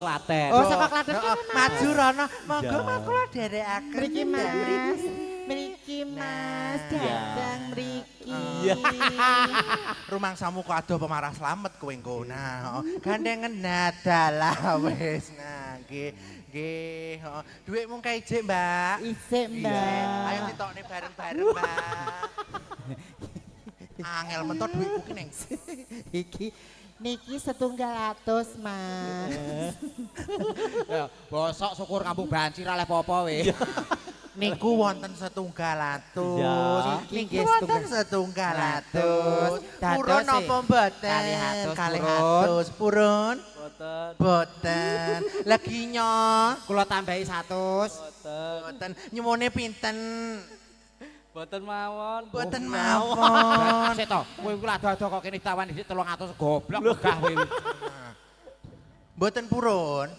Klaten. Oh, saka Klaten kan. Maju rono, monggo kula dherekaken. Mriki Mas. Mriki Mas, datang mriki. Rumangsamu kok adoh pemarah slamet kowe engko. Nah, gandengen nadalah wis. Nah, nggih. Nggih, heeh. Dhuwitmu kae ijik, Mbak. Isik, Mbak. Ayo ditokne bareng-bareng, Mbak. Angel mentok dhuwitku ki ning. Iki niki 1.700, Mas. Ya, bosok syukur kampung Banci ra oleh apa-apa we. Niku wonten 1.200. Ya. Niki wonten 1.200. Purun Dados e. apa mboten? 200 Purun. Boten. Boten. Leginya Kula tambahi 100. boten. Nyuwune pinten? Boten mawon. Boten mawon. Sik to, kowe iku ado-ado kok kene tawan dhisik 300 goblok megah kowe. Boten purun.